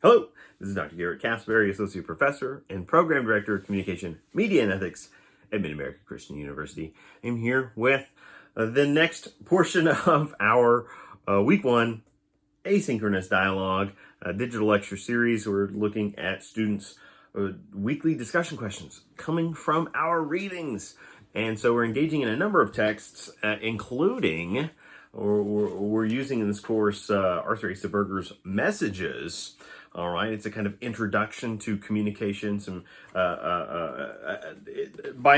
Hello, this is Dr. Garrett Casberry, Associate Professor and Program Director of Communication, Media, and Ethics at Mid-America Christian University. I'm here with the next portion of our Week 1 Asynchronous Dialogue digital lecture series. We're looking at students' weekly discussion questions coming from our readings. And so we're engaging in a number of texts, including, or we're using in this course, Arthur Asa Berger's Messages. All right, it's a kind of introduction to communication. Some, by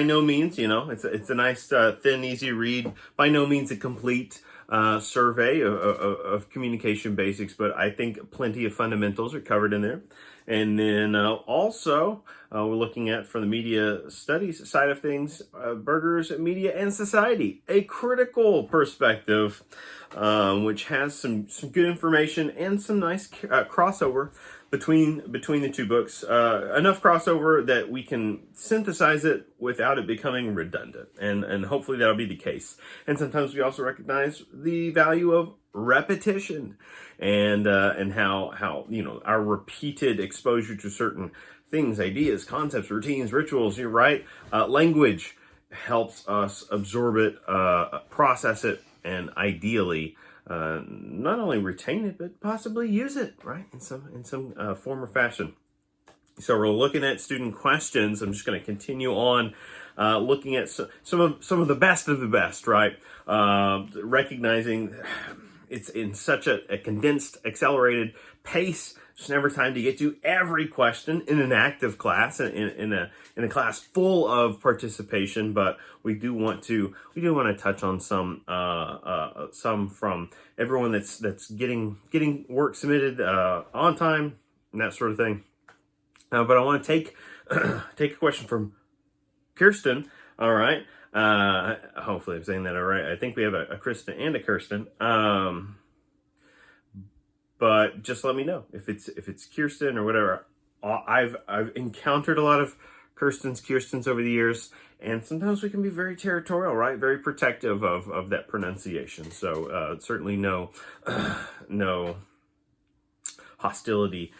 no means, it's a nice, thin, easy read. By no means a complete survey of communication basics, but I think plenty of fundamentals are covered in there. And then also, we're looking at, from the media studies side of things, Berger's Media and Society, a critical perspective, which has some good information and some nice crossover between the two books. Enough crossover that we can synthesize it without it becoming redundant, and hopefully that'll be the case. And sometimes we also recognize the value of repetition, and how our repeated exposure to certain things, ideas, concepts, routines, rituals, you're right, language helps us absorb it, process it, and ideally not only retain it, but possibly use it, right, in some form or fashion. So we're looking at student questions. I'm just going to continue on looking at some of the best, right? Recognizing it's in such a condensed, accelerated pace. There's never time to get to every question in an active class, in a class full of participation. But we do want to touch on some from everyone that's getting work submitted on time and that sort of thing. But I want to take a question from Kirsten. All right. Hopefully I'm saying that all right. I think we have a Kristen and a Kirsten. But just let me know if it's Kirsten or whatever. I've encountered a lot of Kirstens over the years, and sometimes we can be very territorial, right? Very protective of that pronunciation. So certainly no hostility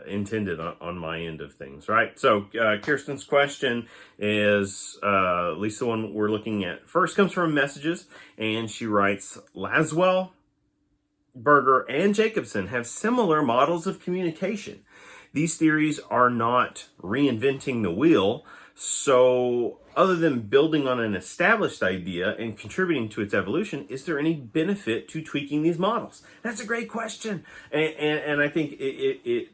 intended on my end of things, right? So Kirsten's question is, at least the one we're looking at first, comes from Messages, and she writes, Laswell, Berger, and Jacobson have similar models of communication. These theories are not reinventing the wheel, so other than building on an established idea and contributing to its evolution, is there any benefit to tweaking these models? That's a great question, and I think it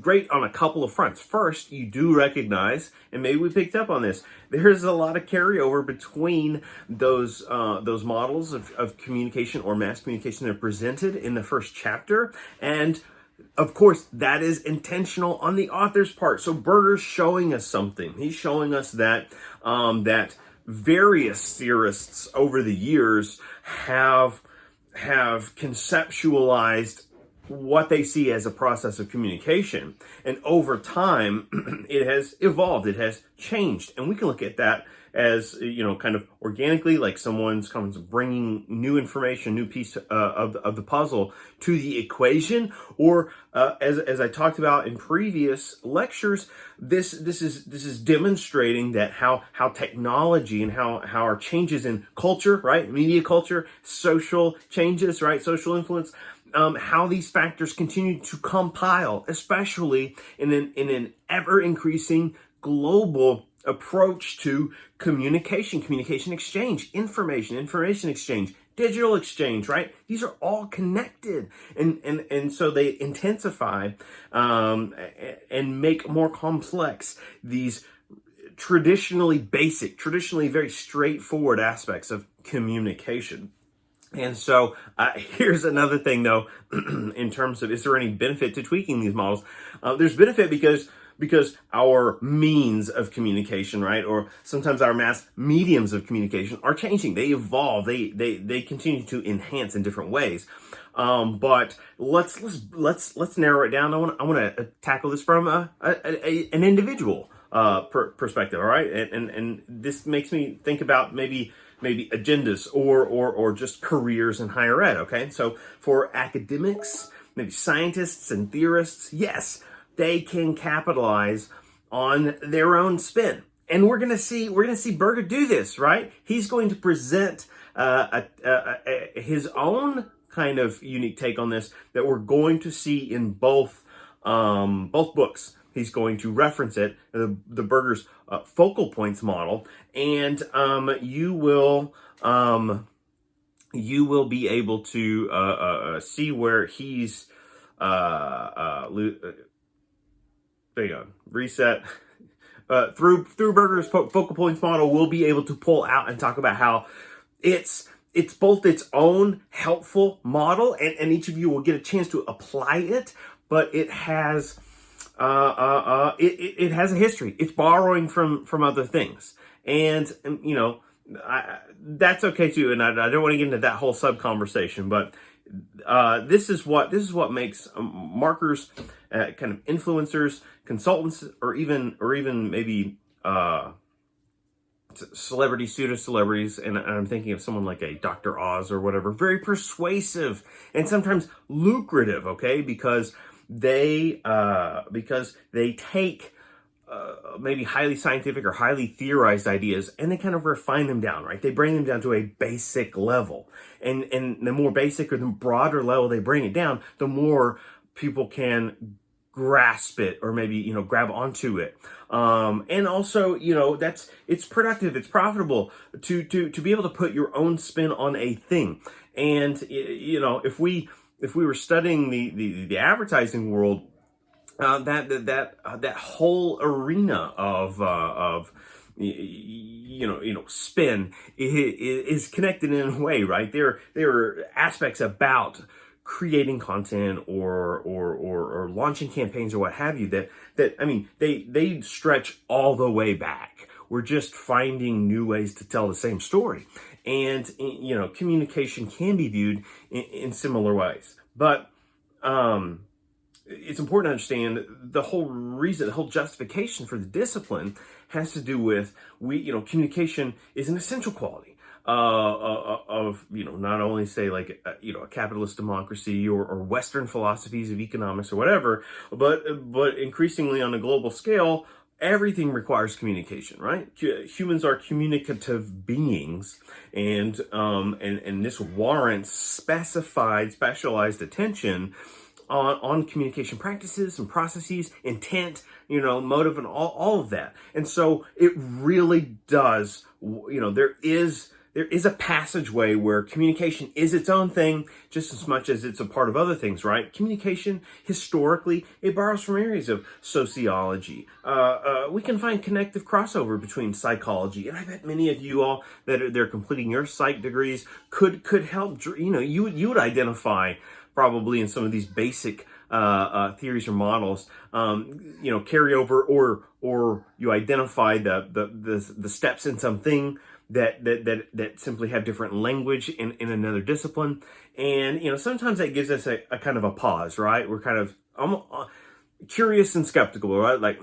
great on a couple of fronts. First, you do recognize, and maybe we picked up on this, there's a lot of carryover between those models of communication or mass communication that are presented in the first chapter, and of course, that is intentional on the author's part. So Berger's showing us something. He's showing us that that various theorists over the years have conceptualized what they see as a process of communication. And over time, it has evolved, it has changed. And we can look at that as, kind of organically, like someone's bringing new information, new piece of the puzzle to the equation, or as I talked about in previous lectures, this is demonstrating that how technology and how our changes in culture, right, media culture, social changes, right, social influence, how these factors continue to compile, especially in an ever increasing global approach to communication exchange, information exchange, digital exchange, right? These are all connected, and so they intensify and make more complex these traditionally very straightforward aspects of communication. And so here's another thing, though, in terms of, is there any benefit to tweaking these models? There's benefit because our means of communication, right, or sometimes our mass mediums of communication are changing. They evolve. They continue to enhance in different ways. But let's narrow it down. I want to tackle this from an individual perspective. All right, and this makes me think about maybe agendas or just careers in higher ed. Okay, so for academics, maybe scientists and theorists, yes, they can capitalize on their own spin. And we're gonna see Berger do this, right? He's going to present his own kind of unique take on this that we're going to see in both books. He's going to reference it, the Berger's focal points model, and you will be able to see where he's there you go, reset. Through Berger's focal points model, we'll be able to pull out and talk about how it's both its own helpful model, and each of you will get a chance to apply it, but it has it has a history. It's borrowing from other things, and you know, that's okay too. And I don't want to get into that whole sub conversation, but this is what makes markers, kind of influencers, consultants, or even maybe celebrity, pseudo celebrities, and I'm thinking of someone like a Dr. Oz or whatever, very persuasive and sometimes lucrative. Okay, because they take maybe highly scientific or highly theorized ideas, and they kind of refine them down, right? They bring them down to a basic level, and the more basic or the broader level they bring it down, the more people can grasp it, or maybe, you know, grab onto it. And also, you know, it's productive, it's profitable to be able to put your own spin on a thing. And, you know, if we were studying the advertising world, that whole arena of spin is connected in a way, right? There are aspects about creating content or launching campaigns or what have you that I mean, they stretch all the way back. We're just finding new ways to tell the same story, and you know, communication can be viewed in similar ways, but it's important to understand the whole justification for the discipline has to do with communication is an essential quality of not only say like a capitalist democracy or Western philosophies of economics or whatever, but increasingly on a global scale, everything requires communication, right? Humans are communicative beings, and this warrants specialized attention on communication practices and processes, intent, motive, and all of that. And so it really does, there is a passageway where communication is its own thing just as much as it's a part of other things, right? Communication, historically, it borrows from areas of sociology. We can find connective crossover between psychology, and I bet many of you all that are completing your psych degrees could help, you would identify probably in some of these basic theories or models, carry over, or you identify the steps in something that simply have different language in another discipline. And, sometimes that gives us a kind of a pause, right? We're kind of curious and skeptical, right? Like,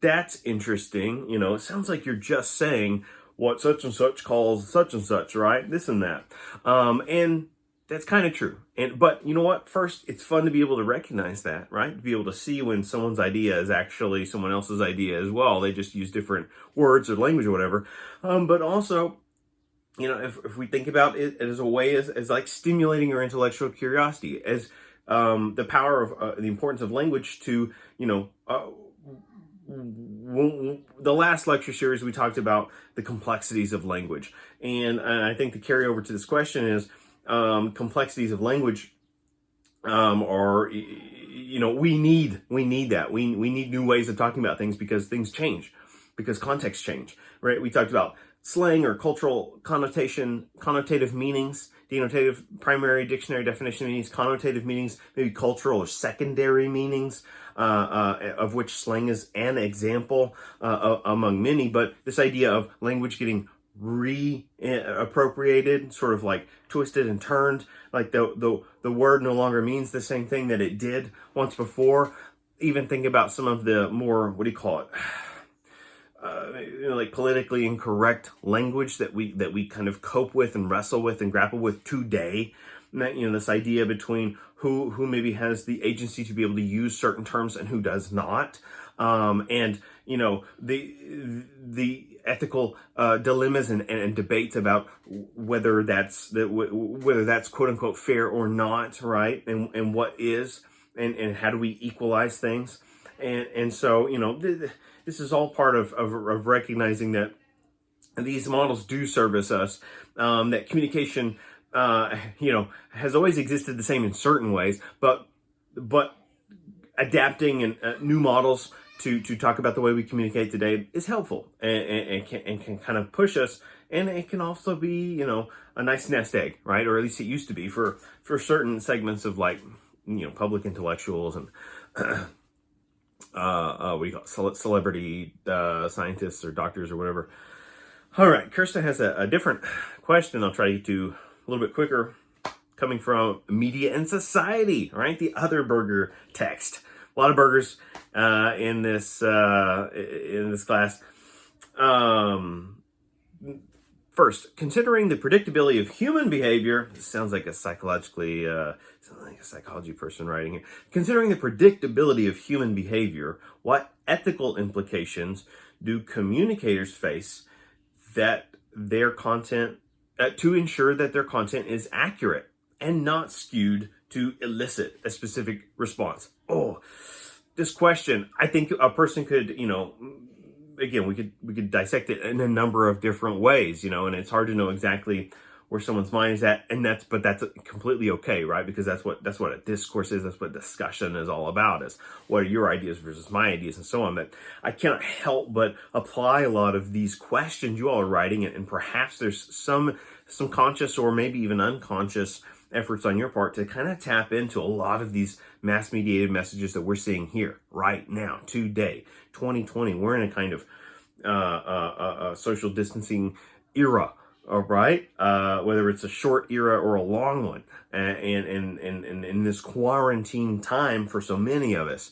that's interesting. It sounds like you're just saying what such and such calls such and such, right? This and that. And that's kind of true. But you know what? First, it's fun to be able to recognize that, right? To be able to see when someone's idea is actually someone else's idea as well. They just use different words or language or whatever. But also, if we think about it as a way as like stimulating your intellectual curiosity, as the power of the importance of language to, the last lecture series we talked about the complexities of language. And I think the carryover to this question is, complexities of language are, we need that. We need new ways of talking about things because things change, because contexts change, right? We talked about slang or cultural connotative meanings, denotative primary dictionary definition meanings, connotative meanings, maybe cultural or secondary meanings, of which slang is an example among many. But this idea of language getting reappropriated, sort of like twisted and turned, like the word no longer means the same thing that it did once before. Even think about some of the more, what do you call it, like politically incorrect language that we kind of cope with and wrestle with and grapple with today. this idea between who maybe has the agency to be able to use certain terms and who does not, and the ethical dilemmas and debates about whether that's quote unquote fair or not, right? And what is, and how do we equalize things? And so this is all part of recognizing that these models do service us. That communication, has always existed the same in certain ways, but adapting and new models to talk about the way we communicate today is helpful and can kind of push us. And it can also be, a nice nest egg, right? Or at least it used to be for certain segments of public intellectuals and what do you call it? Celebrity scientists or doctors or whatever. All right, Kirsten has a different question. I'll try to get to a little bit quicker. Coming from Media and Society, right? The other burger text. A lot of burgers in this class. First, considering the predictability of human behavior, this sounds like a psychology person writing here. Considering the predictability of human behavior, what ethical implications do communicators face that their content to ensure that their content is accurate and not skewed to elicit a specific response? Oh, this question, I think a person could, again, we could dissect it in a number of different ways, and it's hard to know exactly where someone's mind is at, and that's completely okay, right? Because that's what a discourse is. That's what discussion is all about, is what are your ideas versus my ideas and so on. But I cannot help but apply a lot of these questions you all are writing, and perhaps there's some conscious or maybe even unconscious efforts on your part to kind of tap into a lot of these mass mediated messages that we're seeing here right now, today, 2020. We're in a kind of social distancing era. All right, whether it's a short era or a long one, and in this quarantine time for so many of us,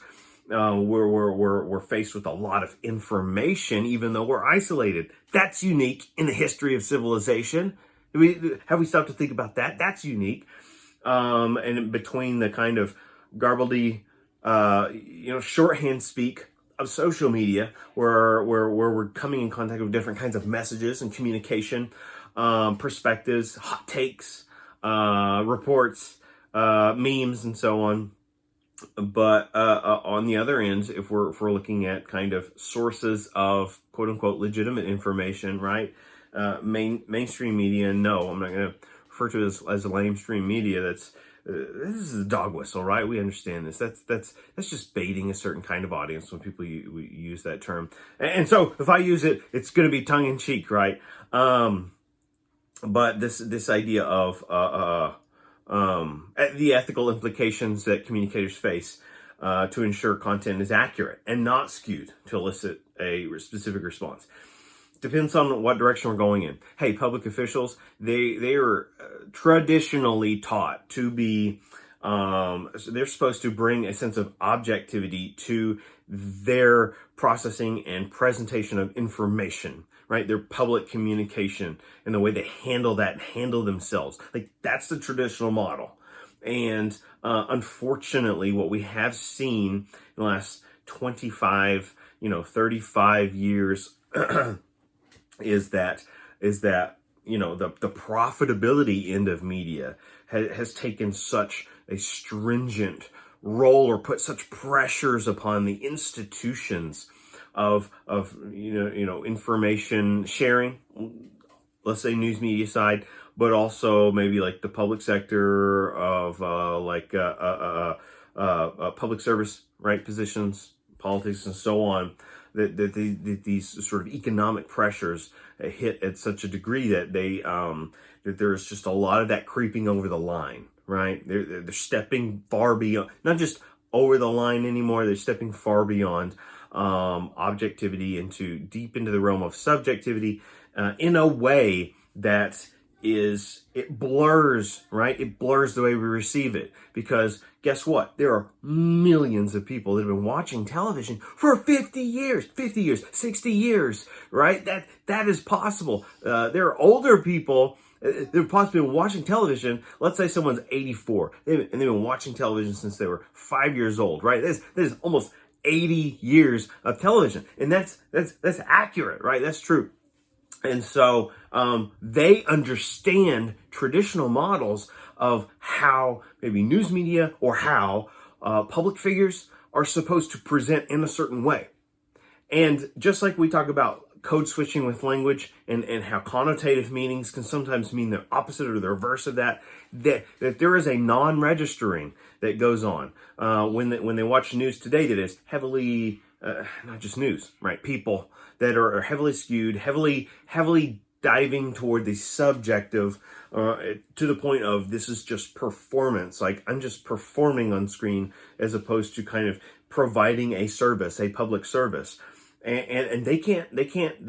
we're faced with a lot of information, even though we're isolated. That's unique in the history of civilization. Have we stopped to think about that? That's unique. And between the kind of garbledy, shorthand speak of social media, where we're coming in contact with different kinds of messages and communication, perspectives, hot takes, reports, memes, and so on. But on the other end, if we're looking at kind of sources of quote unquote legitimate information, right? Mainstream media, no, I'm not going to refer to it as lamestream media. This is a dog whistle, right? We understand this. That's just baiting a certain kind of audience when people use that term. And so if I use it, it's going to be tongue in cheek, right? But this idea of the ethical implications that communicators face to ensure content is accurate and not skewed to elicit a specific response. Depends on what direction we're going in. Hey, public officials, they are traditionally taught to be, they're supposed to bring a sense of objectivity to their processing and presentation of information, right? Their public communication and the way they handle themselves. Like, that's the traditional model. And unfortunately, what we have seen in the last 25, 35 years is that the profitability end of media has taken such a stringent role, or put such pressures upon the institutions of information sharing, let's say news media side, but also maybe like the public sector of public service, right, positions, politics, and so on. That these sort of economic pressures hit at such a degree that that there's just a lot of that creeping over the line, right? They're stepping far beyond, not just over the line anymore. They're stepping far beyond objectivity deep into the realm of subjectivity in a way that it blurs, right? It blurs the way we receive it, because guess what? There are millions of people that have been watching television for 50 years, 60 years, right? That is possible. There are older people They've possibly been watching television. Let's say someone's 84, and they've been watching television since they were 5 years old, right? There's almost 80 years of television, and that's accurate, right? That's true. And so they understand traditional models of how maybe news media or how public figures are supposed to present in a certain way. And just like we talk about code switching with language and how connotative meanings can sometimes mean the opposite or the reverse of that there is a non-registering that goes on when they watch news today that is heavily, not just news, right? People that are heavily skewed, heavily diving toward the subjective to the point of this is just performance. Like I'm just performing on screen as opposed to kind of providing a service, a public service. And they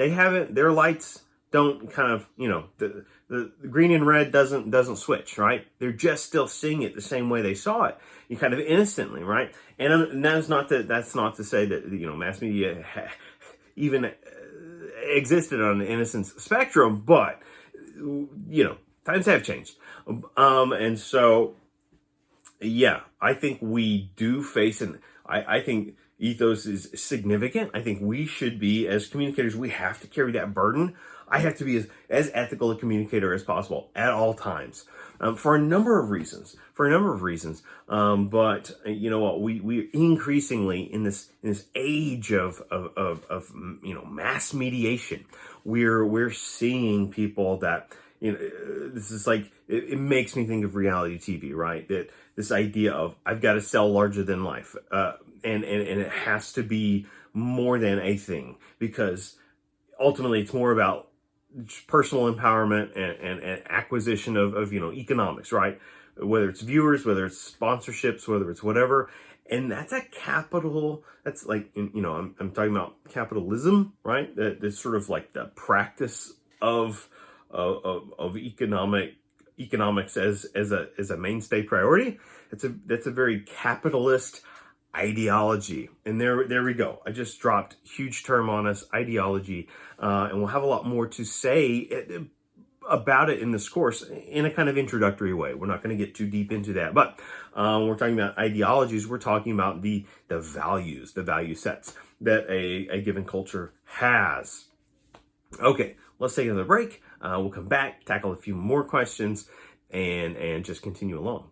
haven't, their lights don't kind of, the green and red doesn't switch, right? They're just still seeing it the same way they saw it, you kind of innocently, right? And that's not to say that, mass media even existed on an innocence spectrum, but, times have changed. And so, yeah, I think we do face, and I think ethos is significant. I think we should be, as communicators, we have to carry that burden. I have to be as ethical a communicator as possible at all times, for a number of reasons. But you know what? We increasingly in this age of mass mediation, we're seeing people that, this is like, it makes me think of reality TV, right? That this idea of I've got to sell larger than life, and it has to be more than a thing, because ultimately it's more about personal empowerment and acquisition of economics, right? Whether it's viewers, whether it's sponsorships, whether it's whatever. And that's that's like, I'm talking about capitalism, right? That's sort of like the practice of economics as a mainstay priority. That's a very capitalist ideology. And there we go. I just dropped huge term on us, ideology, and we'll have a lot more to say about it in this course in a kind of introductory way. We're not going to get too deep into that, but we're talking about ideologies. We're talking about the values, the value sets that a given culture has. Okay, let's take another break. We'll come back, tackle a few more questions, and just continue along.